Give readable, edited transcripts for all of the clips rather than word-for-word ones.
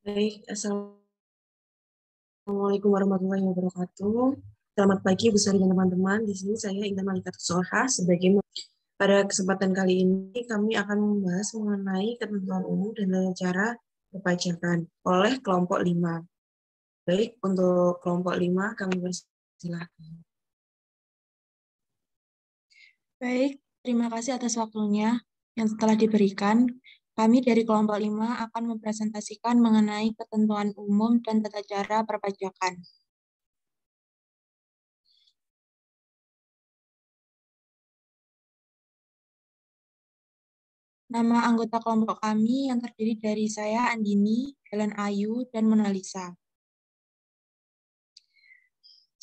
Baik, Assalamualaikum warahmatullahi wabarakatuh. Selamat pagi, Bu Sari dan teman-teman. Di sini saya Intan Malika Soha. Pada kesempatan kali ini, kami akan membahas mengenai ketentuan umum dan tata cara perpajakan oleh kelompok 5. Baik, untuk kelompok 5, kami persilahkan. Baik, terima kasih atas waktunya yang telah diberikan. Kami dari kelompok 5 akan mempresentasikan mengenai ketentuan umum dan tata cara perpajakan. Nama anggota kelompok kami yang terdiri dari saya, Andini, Helen Ayu, dan Mona Lisa.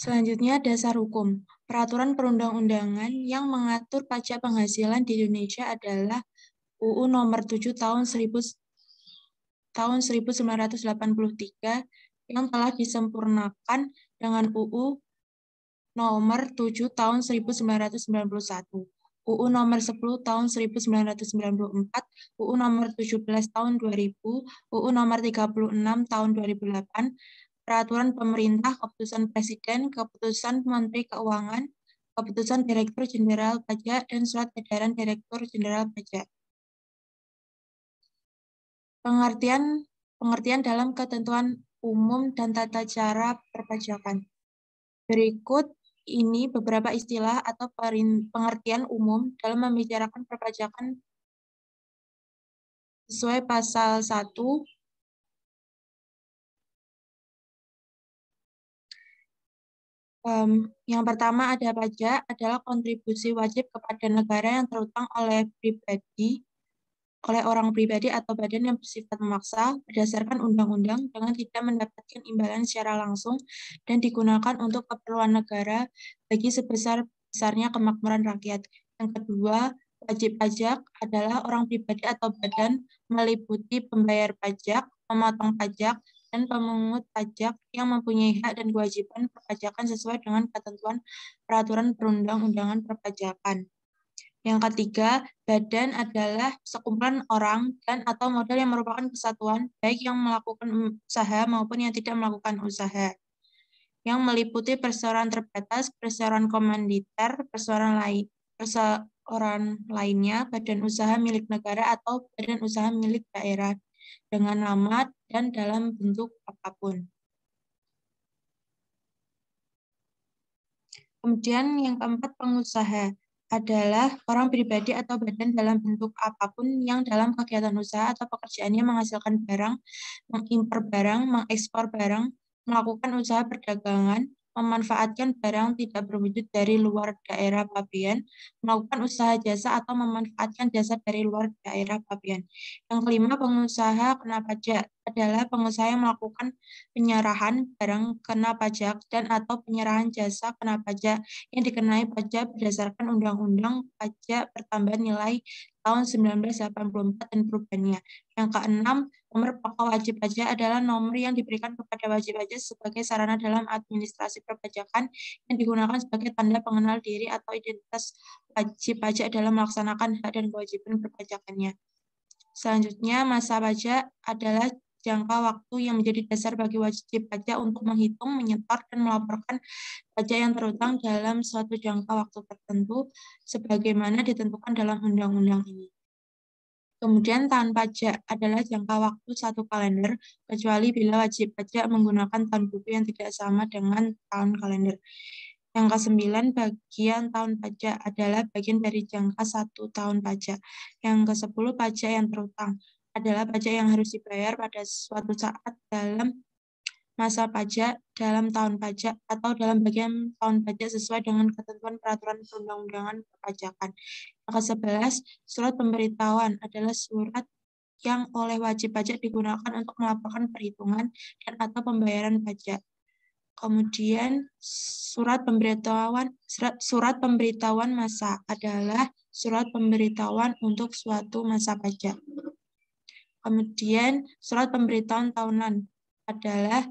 Selanjutnya, dasar hukum. Peraturan perundang-undangan yang mengatur pajak penghasilan di Indonesia adalah UU Nomor 7 tahun 1983 yang telah disempurnakan dengan UU Nomor 7 tahun 1991, UU Nomor 10 tahun 1994, UU Nomor 17 tahun 2000, UU Nomor 36 tahun 2008, Peraturan Pemerintah, Keputusan Presiden, Keputusan Menteri Keuangan, Keputusan Direktur Jenderal Pajak, dan Surat Edaran Direktur Jenderal Pajak. Pengertian dalam ketentuan umum dan tata cara perpajakan. Berikut ini beberapa istilah atau pengertian umum dalam membicarakan perpajakan sesuai pasal 1. Yang pertama ada pajak adalah kontribusi wajib kepada negara yang terutang oleh orang pribadi atau badan yang bersifat memaksa berdasarkan undang-undang dengan tidak mendapatkan imbalan secara langsung dan digunakan untuk keperluan negara bagi sebesar-besarnya kemakmuran rakyat. Yang kedua, wajib pajak adalah orang pribadi atau badan meliputi pembayar pajak, pemotong pajak, dan pemungut pajak yang mempunyai hak dan kewajiban perpajakan sesuai dengan ketentuan peraturan perundang-undangan perpajakan. Yang ketiga, badan adalah sekumpulan orang dan atau modal yang merupakan kesatuan, baik yang melakukan usaha maupun yang tidak melakukan usaha, yang meliputi perseroan terbatas, perseroan komanditer, perseroan lainnya, badan usaha milik negara atau badan usaha milik daerah, dengan nama dan dalam bentuk apapun. Kemudian yang keempat, pengusaha adalah orang pribadi atau badan dalam bentuk apapun yang dalam kegiatan usaha atau pekerjaannya menghasilkan barang, mengimpor barang, mengekspor barang, melakukan usaha perdagangan, memanfaatkan barang tidak berwujud dari luar daerah pabean, melakukan usaha jasa atau memanfaatkan jasa dari luar daerah pabean. Yang kelima, pengusaha kena pajak adalah pengusaha yang melakukan penyerahan barang kena pajak dan atau penyerahan jasa kena pajak yang dikenai pajak berdasarkan Undang-Undang Pajak Pertambahan Nilai tahun 1984 dan perubahannya. Yang keenam, nomor pokok wajib pajak adalah nomor yang diberikan kepada wajib pajak sebagai sarana dalam administrasi perpajakan yang digunakan sebagai tanda pengenal diri atau identitas wajib pajak dalam melaksanakan hak dan kewajiban perpajakannya. Selanjutnya, masa pajak adalah jangka waktu yang menjadi dasar bagi wajib pajak untuk menghitung, menyetor, dan melaporkan pajak yang terutang dalam suatu jangka waktu tertentu sebagaimana ditentukan dalam undang-undang ini. Kemudian tahun pajak adalah jangka waktu 1 kalender, kecuali bila wajib pajak menggunakan tahun buku yang tidak sama dengan tahun kalender. Yang ke-9, bagian tahun pajak adalah bagian dari jangka 1 tahun pajak. Yang ke-10, pajak yang terutang adalah pajak yang harus dibayar pada suatu saat dalam masa pajak, dalam tahun pajak, atau dalam bagian tahun pajak sesuai dengan ketentuan peraturan perundang-undangan perpajakan. Yang ke-11, surat pemberitahuan adalah surat yang oleh wajib pajak digunakan untuk melaporkan perhitungan dan atau pembayaran pajak. Kemudian surat pemberitahuan masa adalah surat pemberitahuan untuk suatu masa pajak. Kemudian surat pemberitahuan tahunan adalah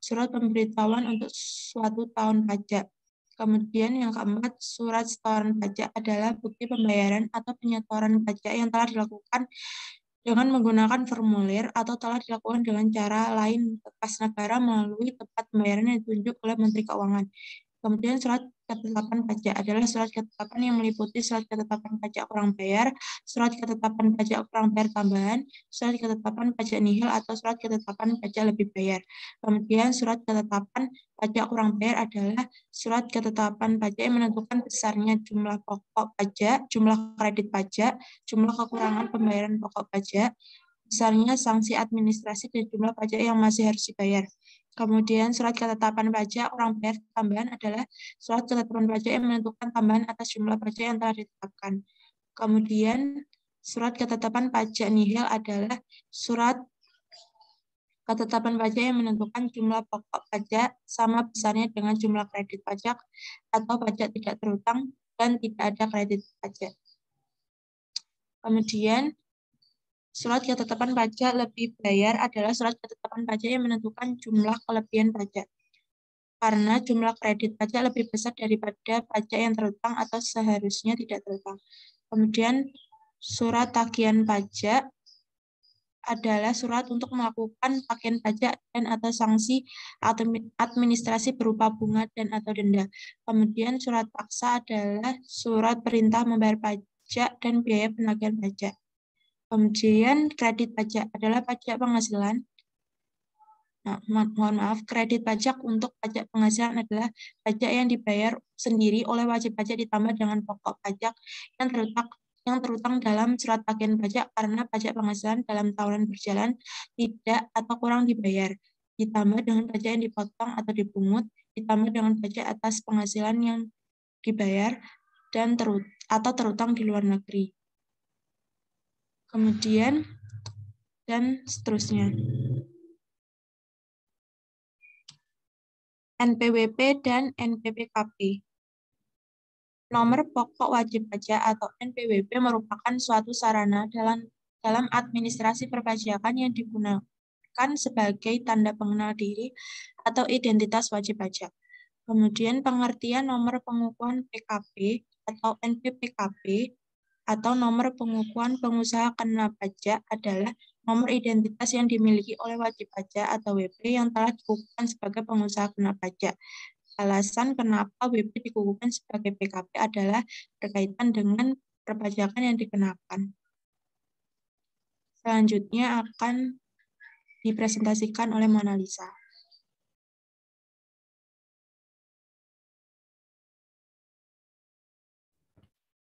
surat pemberitahuan untuk suatu tahun pajak. Kemudian yang keempat, surat setoran pajak adalah bukti pembayaran atau penyetoran pajak yang telah dilakukan dengan menggunakan formulir atau telah dilakukan dengan cara lain kas negara melalui tempat pembayaran yang ditunjuk oleh Menteri Keuangan. Kemudian surat ketetapan pajak adalah surat ketetapan yang meliputi surat ketetapan pajak kurang bayar, surat ketetapan pajak kurang bayar tambahan, surat ketetapan pajak nihil atau surat ketetapan pajak lebih bayar. Kemudian surat ketetapan pajak kurang bayar adalah surat ketetapan pajak yang menentukan besarnya jumlah pokok pajak, jumlah kredit pajak, jumlah kekurangan pembayaran pokok pajak, besarnya sanksi administrasi dan jumlah pajak yang masih harus dibayar. Kemudian surat ketetapan pajak kurang bayar tambahan adalah surat ketetapan pajak yang menentukan tambahan atas jumlah pajak yang telah ditetapkan. Kemudian surat ketetapan pajak nihil adalah surat ketetapan pajak yang menentukan jumlah pokok pajak sama besarnya dengan jumlah kredit pajak atau pajak tidak terutang dan tidak ada kredit pajak. Kemudian surat ketetapan pajak lebih bayar adalah surat ketetapan pajak yang menentukan jumlah kelebihan pajak. Karena jumlah kredit pajak lebih besar daripada pajak yang terutang atau seharusnya tidak terutang. Kemudian surat tagihan pajak adalah surat untuk melakukan tagihan pajak dan atau sanksi administrasi berupa bunga dan atau denda. Kemudian surat paksa adalah surat perintah membayar pajak dan biaya penagihan pajak. Kemudian kredit pajak adalah pajak penghasilan. Nah, mohon maaf, kredit pajak untuk pajak penghasilan adalah pajak yang dibayar sendiri oleh wajib pajak ditambah dengan pokok pajak yang terutang dalam surat tagihan pajak karena pajak penghasilan dalam tahunan berjalan tidak atau kurang dibayar, ditambah dengan pajak yang dipotong atau dipungut, ditambah dengan pajak atas penghasilan yang dibayar dan terutang di luar negeri. Kemudian dan seterusnya. NPWP dan NPPKP. Nomor pokok wajib pajak atau NPWP merupakan suatu sarana dalam administrasi perpajakan yang digunakan sebagai tanda pengenal diri atau identitas wajib pajak. Kemudian pengertian nomor pengukuhan PKP atau NPPKP atau nomor pengukuhan pengusaha kena pajak adalah nomor identitas yang dimiliki oleh wajib pajak atau WP yang telah dikukuhkan sebagai pengusaha kena pajak. Alasan kenapa WP dikukuhkan sebagai PKP adalah berkaitan dengan perpajakan yang dikenakan. Selanjutnya akan dipresentasikan oleh Mona Lisa.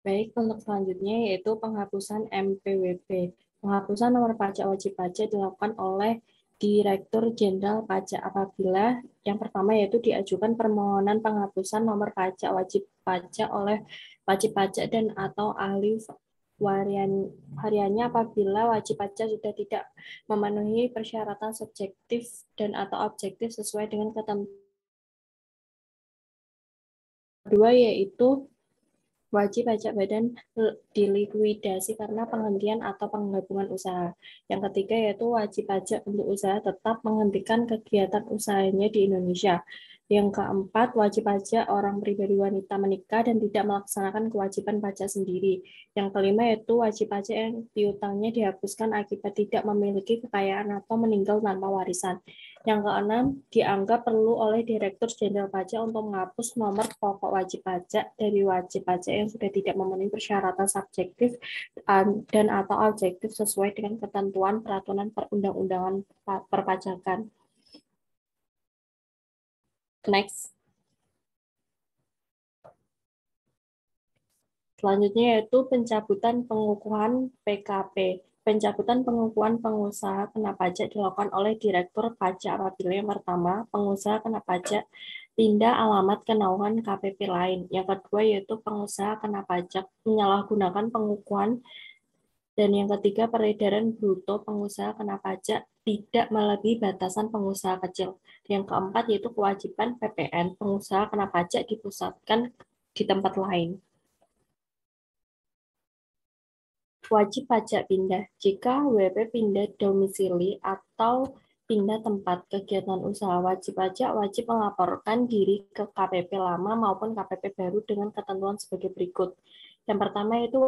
Baik, untuk selanjutnya yaitu penghapusan MPWP. Penghapusan nomor pajak wajib pajak dilakukan oleh Direktur Jenderal Pajak apabila yang pertama yaitu diajukan permohonan penghapusan nomor pajak wajib pajak oleh wajib pajak dan atau ahli hariannya apabila wajib pajak sudah tidak memenuhi persyaratan subjektif dan atau objektif sesuai dengan ketentuan. Kedua yaitu wajib pajak badan dilikuidasi karena penghentian atau penggabungan usaha. Yang ketiga yaitu wajib pajak untuk usaha tetap menghentikan kegiatan usahanya di Indonesia. Yang keempat, wajib pajak orang pribadi wanita menikah dan tidak melaksanakan kewajiban pajak sendiri. Yang kelima yaitu wajib pajak yang piutangnya dihapuskan akibat tidak memiliki kekayaan atau meninggal tanpa warisan. Yang keenam, dianggap perlu oleh Direktur Jenderal Pajak untuk menghapus nomor pokok wajib pajak dari wajib pajak yang sudah tidak memenuhi persyaratan subjektif dan atau objektif sesuai dengan ketentuan peraturan perundang-undangan perpajakan. Next. Selanjutnya yaitu pencabutan pengukuhan PKP. Pencabutan pengukuhan pengusaha kena pajak dilakukan oleh Direktur Pajak apabila yang pertama, pengusaha kena pajak pindah alamat kenaungan KPP lain. Yang kedua yaitu pengusaha kena pajak menyalahgunakan pengukuhan. Dan yang ketiga, peredaran bruto pengusaha kena pajak tidak melebihi batasan pengusaha kecil. Yang keempat yaitu kewajiban PPN pengusaha kena pajak dipusatkan di tempat lain. Wajib pajak pindah. Jika WP pindah domisili atau pindah tempat kegiatan usaha, wajib pajak wajib melaporkan diri ke KPP lama maupun KPP baru dengan ketentuan sebagai berikut. Yang pertama itu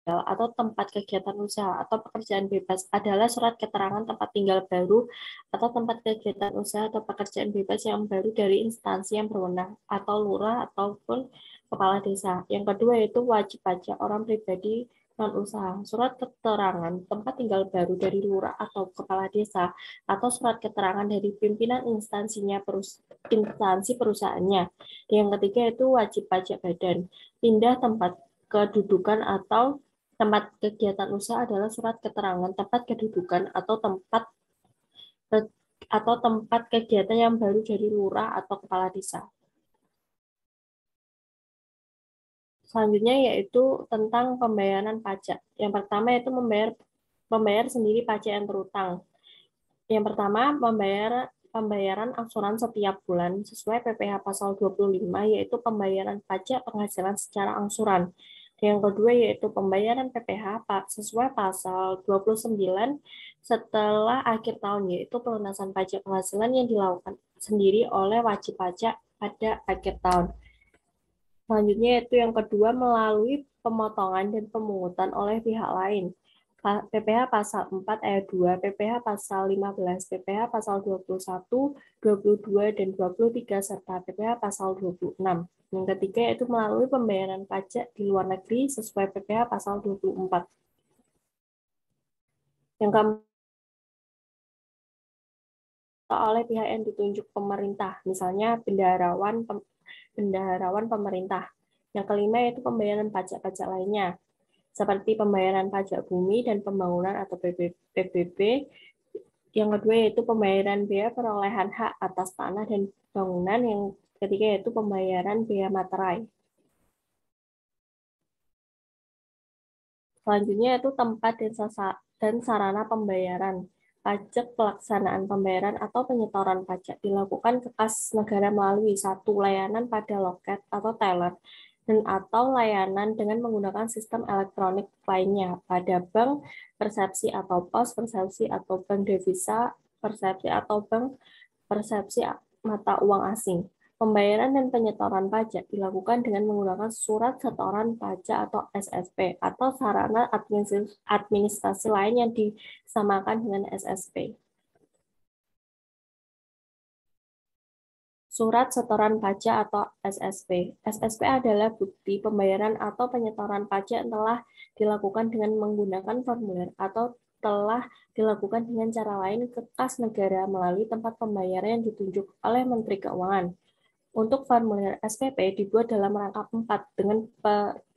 atau tempat kegiatan usaha atau pekerjaan bebas adalah surat keterangan tempat tinggal baru atau tempat kegiatan usaha atau pekerjaan bebas yang baru dari instansi yang berwenang atau lurah ataupun kepala desa. Yang kedua yaitu wajib pajak orang pribadi non-usaha. Surat keterangan tempat tinggal baru dari lurah atau kepala desa atau surat keterangan dari pimpinan instansi perusahaannya. Yang ketiga itu wajib pajak badan. Pindah tempat kedudukan atau tempat kegiatan usaha adalah surat keterangan tempat kedudukan atau tempat kegiatan yang baru dari lurah atau kepala desa. Selanjutnya yaitu tentang pembayaran pajak. Yang pertama yaitu membayar sendiri pajak yang terutang. Yang pertama, pembayaran angsuran setiap bulan sesuai PPh pasal 25 yaitu pembayaran pajak penghasilan secara angsuran. Yang kedua yaitu pembayaran PPh sesuai pasal 29 setelah akhir tahun yaitu pelunasan pajak penghasilan yang dilakukan sendiri oleh wajib pajak pada akhir tahun. Selanjutnya yaitu yang kedua melalui pemotongan dan pemungutan oleh pihak lain. PPh pasal 4 ayat 2, PPh pasal 15, PPh pasal 21, 22, dan 23, serta PPh pasal 26. Yang ketiga yaitu melalui pembayaran pajak di luar negeri sesuai PPh pasal 24. Yang keempat oleh pihak yang ditunjuk pemerintah, misalnya bendaharawan pemerintah. Yang kelima yaitu pembayaran pajak-pajak lainnya, seperti pembayaran pajak bumi dan pembangunan atau PBB. Yang kedua yaitu pembayaran biaya perolehan hak atas tanah dan bangunan. Yang ketiga yaitu pembayaran biaya materai. Selanjutnya yaitu tempat dan sarana pembayaran. Pajak pelaksanaan pembayaran atau penyetoran pajak dilakukan ke kas negara melalui satu layanan pada loket atau teller dan atau layanan dengan menggunakan sistem elektronik lainnya pada bank persepsi atau pos persepsi atau bank devisa persepsi atau bank persepsi mata uang asing. Pembayaran dan penyetoran pajak dilakukan dengan menggunakan surat setoran pajak atau SSP atau sarana administrasi lain yang disamakan dengan SSP. Surat setoran pajak atau SSP. SSP adalah bukti pembayaran atau penyetoran pajak yang telah dilakukan dengan menggunakan formulir atau telah dilakukan dengan cara lain ke kas negara melalui tempat pembayaran yang ditunjuk oleh Menteri Keuangan. Untuk formulir SPP dibuat dalam rangka 4 dengan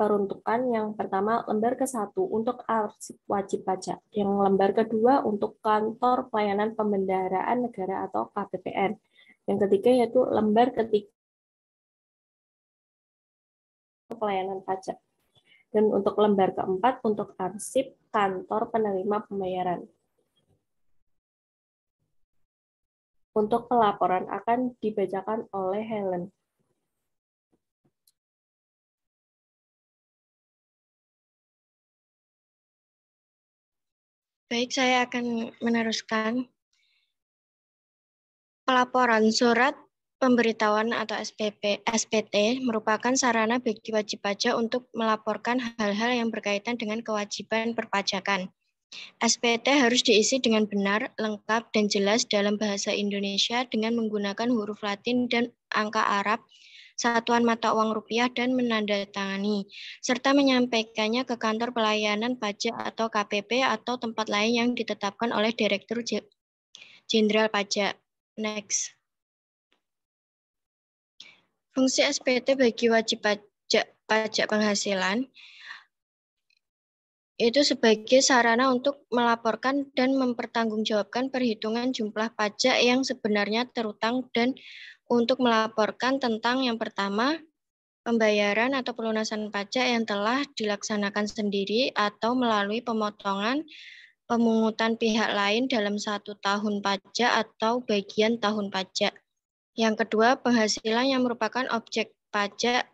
peruntukan yang pertama lembar ke-1 untuk arsip wajib pajak, yang lembar kedua untuk kantor pelayanan pembendaharaan negara atau KPPN. Yang ketiga yaitu lembar ketiga pelayanan pajak. Dan untuk lembar keempat untuk arsip kantor penerima pembayaran. Untuk pelaporan akan dibacakan oleh Helen. Baik, saya akan meneruskan. Pelaporan surat pemberitahuan atau SPT merupakan sarana bagi wajib pajak untuk melaporkan hal-hal yang berkaitan dengan kewajiban perpajakan. SPT harus diisi dengan benar, lengkap, dan jelas dalam bahasa Indonesia dengan menggunakan huruf Latin dan angka Arab, satuan mata uang rupiah, dan menandatangani, serta menyampaikannya ke kantor pelayanan pajak atau KPP atau tempat lain yang ditetapkan oleh Direktur Jenderal Pajak. Next. Fungsi SPT bagi wajib pajak penghasilan itu sebagai sarana untuk melaporkan dan mempertanggungjawabkan perhitungan jumlah pajak yang sebenarnya terutang dan untuk melaporkan tentang yang pertama, pembayaran atau pelunasan pajak yang telah dilaksanakan sendiri atau melalui pemotongan pemungutan pihak lain dalam 1 tahun pajak atau bagian tahun pajak. Yang kedua, penghasilan yang merupakan objek pajak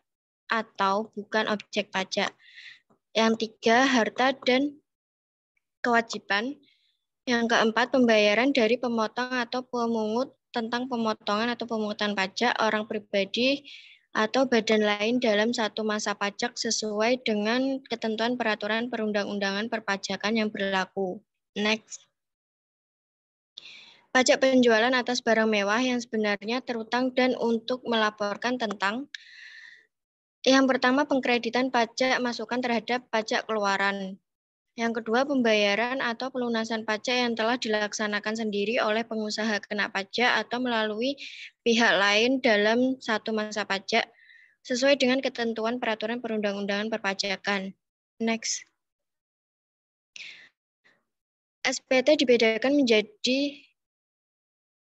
atau bukan objek pajak. Yang tiga, harta dan kewajiban. Yang keempat, pembayaran dari pemotong atau pemungut tentang pemotongan atau pemungutan pajak orang pribadi atau badan lain dalam satu masa pajak sesuai dengan ketentuan peraturan perundang-undangan perpajakan yang berlaku. Next. Pajak penjualan atas barang mewah yang sebenarnya terutang dan untuk melaporkan tentang yang pertama, pengkreditan pajak masukan terhadap pajak keluaran. Yang kedua, pembayaran atau pelunasan pajak yang telah dilaksanakan sendiri oleh pengusaha kena pajak atau melalui pihak lain dalam satu masa pajak sesuai dengan ketentuan peraturan perundang-undangan perpajakan. Next. SPT dibedakan menjadi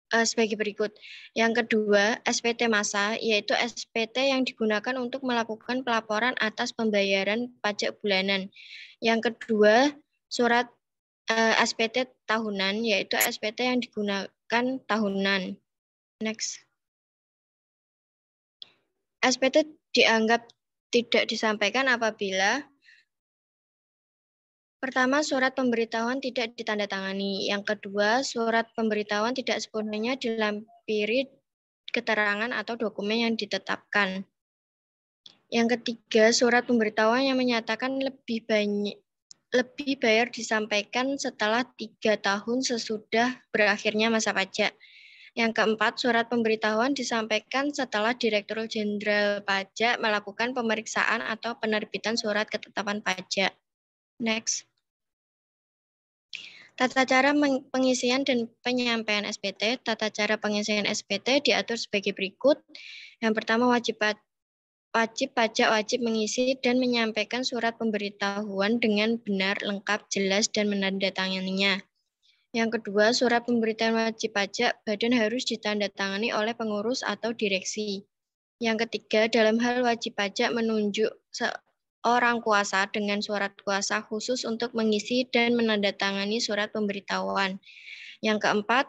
sebagai berikut. Yang kedua, SPT massa, yaitu SPT yang digunakan untuk melakukan pelaporan atas pembayaran pajak bulanan. Yang kedua, surat SPT tahunan, yaitu SPT yang digunakan tahunan. Next. SPT dianggap tidak disampaikan apabila pertama, surat pemberitahuan tidak ditandatangani. Yang kedua, surat pemberitahuan tidak sepenuhnya dilampiri keterangan atau dokumen yang ditetapkan. Yang ketiga, surat pemberitahuan yang menyatakan lebih bayar disampaikan setelah 3 tahun sesudah berakhirnya masa pajak. Yang keempat, surat pemberitahuan disampaikan setelah Direktur Jenderal Pajak melakukan pemeriksaan atau penerbitan surat ketetapan pajak. Next. Tata cara pengisian dan penyampaian SPT. Tata cara pengisian SPT diatur sebagai berikut. Yang pertama, wajib pajak wajib mengisi dan menyampaikan surat pemberitahuan dengan benar, lengkap, jelas, dan menandatanganinya. Yang kedua, surat pemberitahuan wajib pajak badan harus ditandatangani oleh pengurus atau direksi. Yang ketiga, dalam hal wajib pajak menunjuk orang kuasa dengan surat kuasa khusus untuk mengisi dan menandatangani surat pemberitahuan. Yang keempat,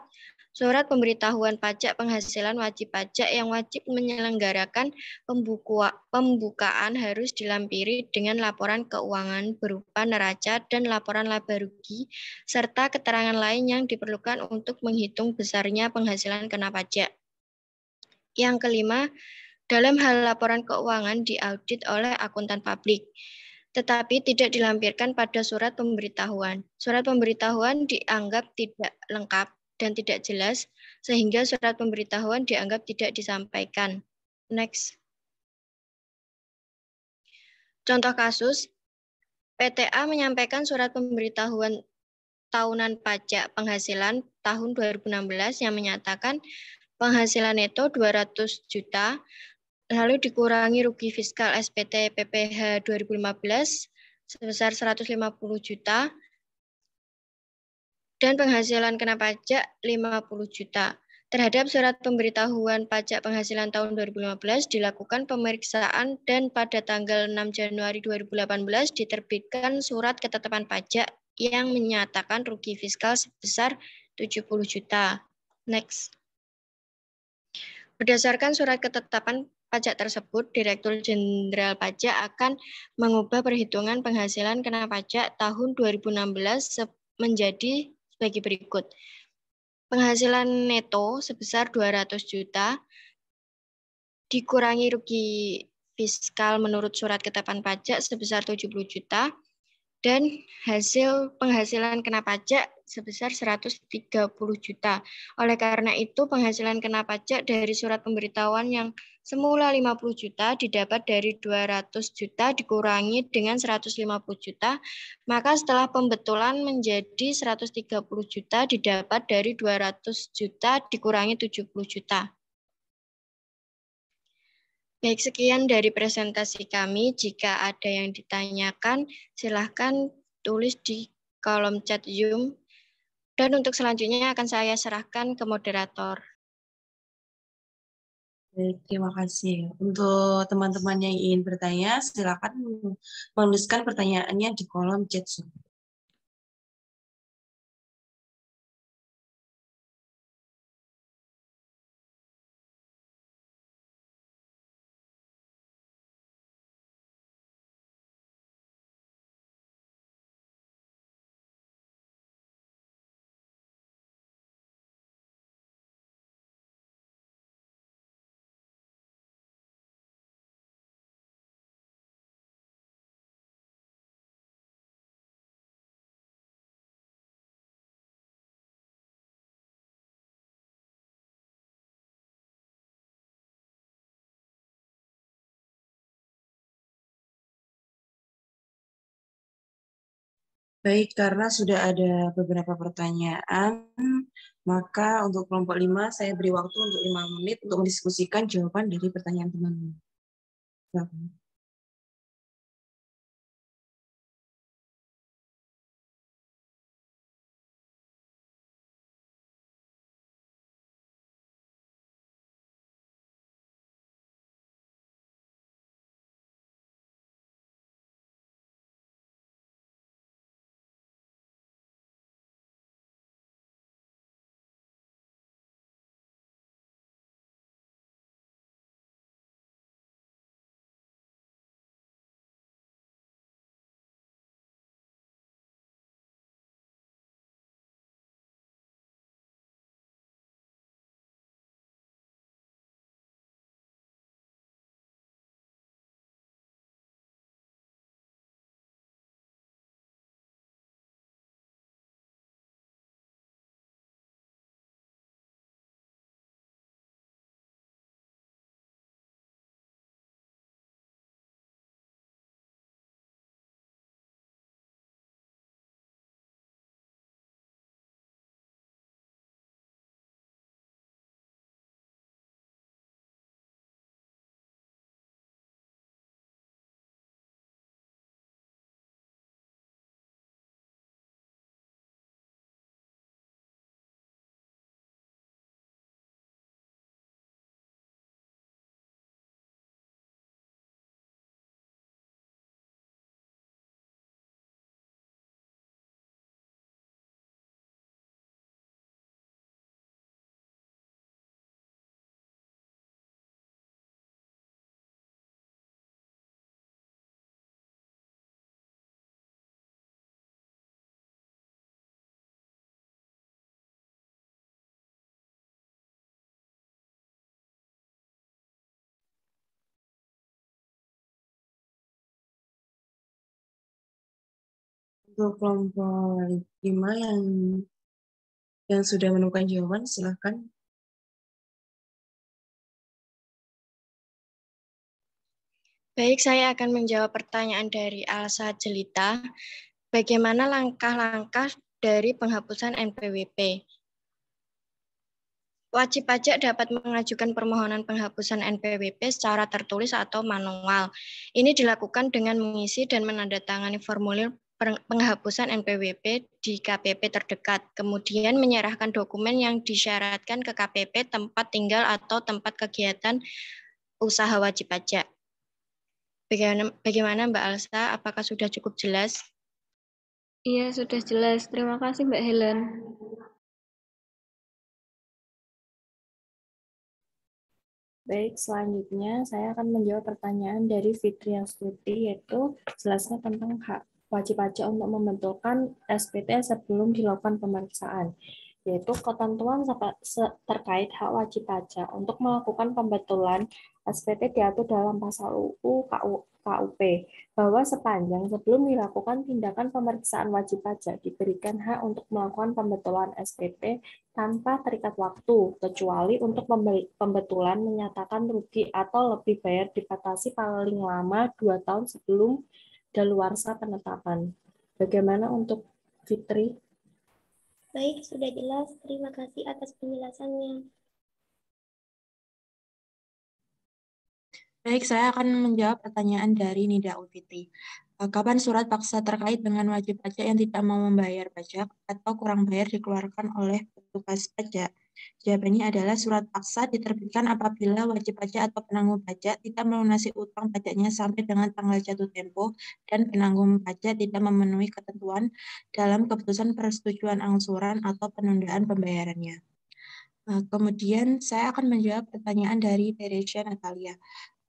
surat pemberitahuan pajak penghasilan wajib pajak yang wajib menyelenggarakan pembukaan harus dilampiri dengan laporan keuangan berupa neraca dan laporan laba rugi, serta keterangan lain yang diperlukan untuk menghitung besarnya penghasilan kena pajak. Yang kelima, dalam hal laporan keuangan diaudit oleh akuntan publik, tetapi tidak dilampirkan pada surat pemberitahuan. Surat pemberitahuan dianggap tidak lengkap dan tidak jelas, sehingga surat pemberitahuan dianggap tidak disampaikan. Next. Contoh kasus, PTA menyampaikan surat pemberitahuan tahunan pajak penghasilan tahun 2016 yang menyatakan penghasilan neto 200 juta, lalu dikurangi rugi fiskal SPT PPh 2015 sebesar 150 juta, dan penghasilan kena pajak 50 juta. Terhadap surat pemberitahuan pajak penghasilan tahun 2015 dilakukan pemeriksaan dan pada tanggal 6 Januari 2018 diterbitkan surat ketetapan pajak yang menyatakan rugi fiskal sebesar 70 juta. Next. Berdasarkan surat ketetapan pajak tersebut, Direktur Jenderal Pajak akan mengubah perhitungan penghasilan kena pajak tahun 2016 menjadi sebagai berikut. Penghasilan neto sebesar 200 juta, dikurangi rugi fiskal menurut surat ketetapan pajak sebesar 70 juta, dan hasil penghasilan kena pajak sebesar 130 juta. Oleh karena itu, penghasilan kena pajak dari surat pemberitahuan yang semula 50 juta didapat dari 200 juta dikurangi dengan 150 juta, maka setelah pembetulan menjadi 130 juta didapat dari 200 juta dikurangi 70 juta. Baik, sekian dari presentasi kami. Jika ada yang ditanyakan, silahkan tulis di kolom chat Zoom. Dan untuk selanjutnya akan saya serahkan ke moderator. Baik, terima kasih. Untuk teman-teman yang ingin bertanya, silakan menuliskan pertanyaannya di kolom chat Zoom. Baik, karena sudah ada beberapa pertanyaan, maka untuk kelompok 5 saya beri waktu untuk 5 menit untuk mendiskusikan jawaban dari pertanyaan teman-teman. Silakan. Untuk kelompok 5 yang sudah menemukan jawaban, silahkan. Baik, saya akan menjawab pertanyaan dari Alsa Jelita. Bagaimana langkah-langkah dari penghapusan NPWP? Wajib pajak dapat mengajukan permohonan penghapusan NPWP secara tertulis atau manual. Ini dilakukan dengan mengisi dan menandatangani formulir penghapusan NPWP di KPP terdekat, kemudian menyerahkan dokumen yang disyaratkan ke KPP tempat tinggal atau tempat kegiatan usaha wajib pajak. Bagaimana Mbak Alsa? Apakah sudah cukup jelas? Iya, sudah jelas. Terima kasih Mbak Helen. Baik, selanjutnya saya akan menjawab pertanyaan dari Fitri Astuti, yaitu jelaskan tentang hak wajib pajak untuk membentukkan SPT sebelum dilakukan pemeriksaan, yaitu ketentuan terkait hak wajib pajak untuk melakukan pembetulan SPT diatur dalam pasal UU KUP, bahwa sepanjang sebelum dilakukan tindakan pemeriksaan wajib pajak diberikan hak untuk melakukan pembetulan SPT tanpa terikat waktu, kecuali untuk pembetulan menyatakan rugi atau lebih bayar dibatasi paling lama 2 tahun sebelum daluarsa penetapan. Bagaimana untuk Fitri? Baik, sudah jelas. Terima kasih atas penjelasannya. Baik, saya akan menjawab pertanyaan dari Nida Ulfitri. Kapan surat paksa terkait dengan wajib pajak yang tidak mau membayar pajak atau kurang bayar dikeluarkan oleh petugas pajak? Jawabannya adalah surat paksa diterbitkan apabila wajib pajak atau penanggung pajak tidak melunasi utang pajaknya sampai dengan tanggal jatuh tempo dan penanggung pajak tidak memenuhi ketentuan dalam keputusan persetujuan angsuran atau penundaan pembayarannya. Kemudian saya akan menjawab pertanyaan dari Teresia Natalia.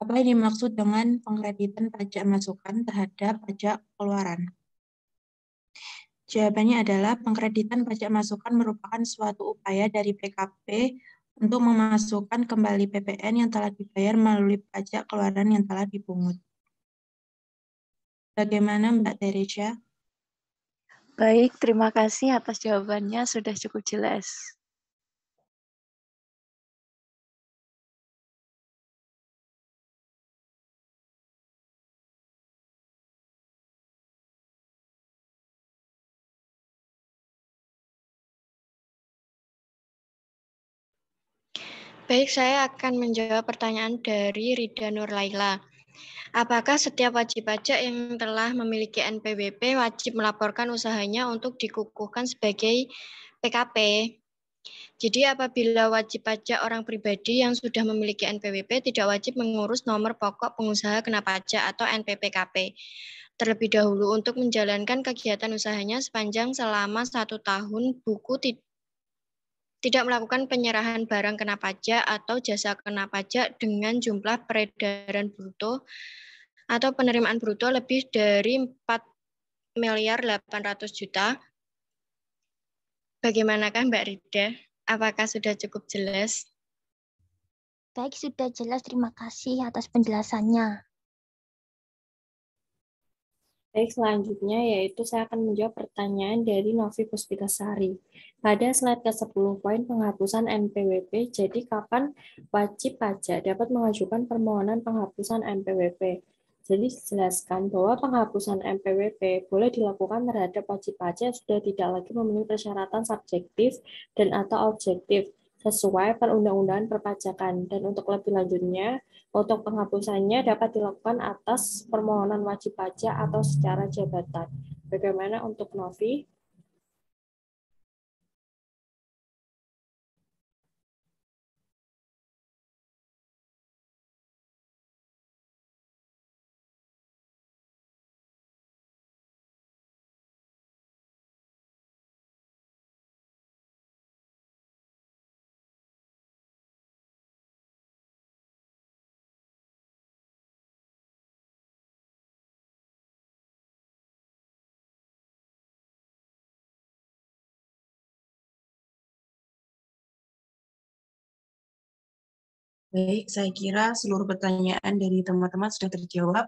Apa yang dimaksud dengan pengkreditan pajak masukan terhadap pajak keluaran? Jawabannya adalah pengkreditan pajak masukan merupakan suatu upaya dari PKP untuk memasukkan kembali PPN yang telah dibayar melalui pajak keluaran yang telah dipungut. Bagaimana Mbak Teresia? Baik, terima kasih atas jawabannya, sudah cukup jelas. Baik, saya akan menjawab pertanyaan dari Rida Nurlaila. Apakah setiap wajib pajak yang telah memiliki NPWP wajib melaporkan usahanya untuk dikukuhkan sebagai PKP? Jadi apabila wajib pajak orang pribadi yang sudah memiliki NPWP tidak wajib mengurus nomor pokok pengusaha kena pajak atau NPPKP terlebih dahulu untuk menjalankan kegiatan usahanya sepanjang selama 1 tahun tidak melakukan penyerahan barang kena pajak atau jasa kena pajak dengan jumlah peredaran bruto atau penerimaan bruto lebih dari 4.800.000.000. Bagaimanakah Mbak Rida? Apakah sudah cukup jelas? Baik, sudah jelas. Terima kasih atas penjelasannya. Baik, selanjutnya yaitu saya akan menjawab pertanyaan dari Novi Puspitasari. Pada slide ke-10 poin penghapusan NPWP, jadi kapan wajib pajak dapat mengajukan permohonan penghapusan NPWP? Jadi dijelaskan bahwa penghapusan NPWP boleh dilakukan terhadap wajib pajak yang sudah tidak lagi memenuhi persyaratan subjektif dan atau objektif sesuai perundang-undangan perpajakan. Dan untuk lebih lanjutnya, untuk penghapusannya dapat dilakukan atas permohonan wajib pajak atau secara jabatan. Bagaimana untuk Novi? Baik, saya kira seluruh pertanyaan dari teman-teman sudah terjawab.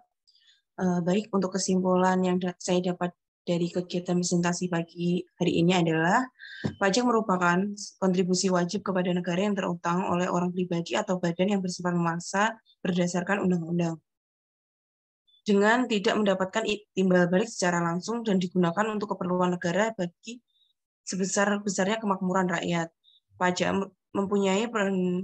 Baik, untuk kesimpulan yang saya dapat dari kegiatan presentasi pagi hari ini adalah pajak merupakan kontribusi wajib kepada negara yang terutang oleh orang pribadi atau badan yang bersifat memaksa berdasarkan undang-undang dengan tidak mendapatkan timbal balik secara langsung dan digunakan untuk keperluan negara bagi sebesar-besarnya kemakmuran rakyat. Pajak mempunyai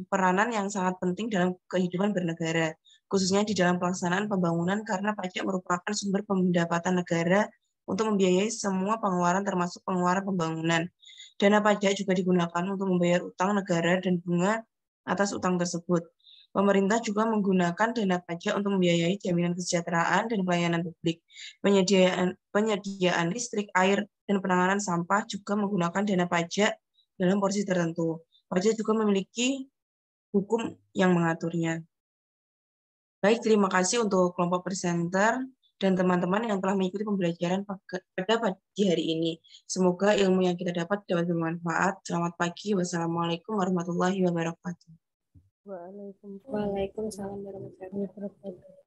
peranan yang sangat penting dalam kehidupan bernegara, khususnya di dalam pelaksanaan pembangunan karena pajak merupakan sumber pendapatan negara untuk membiayai semua pengeluaran termasuk pengeluaran pembangunan. Dana pajak juga digunakan untuk membayar utang negara dan bunga atas utang tersebut. Pemerintah juga menggunakan dana pajak untuk membiayai jaminan kesejahteraan dan pelayanan publik. Penyediaan listrik, air, dan penanganan sampah juga menggunakan dana pajak dalam porsi tertentu. Pajak juga memiliki hukum yang mengaturnya. Baik, terima kasih untuk kelompok presenter dan teman-teman yang telah mengikuti pembelajaran pada pagi hari ini. Semoga ilmu yang kita dapat bermanfaat. Selamat pagi. Wassalamualaikum warahmatullahi wabarakatuh. Waalaikumsalam warahmatullahi wabarakatuh.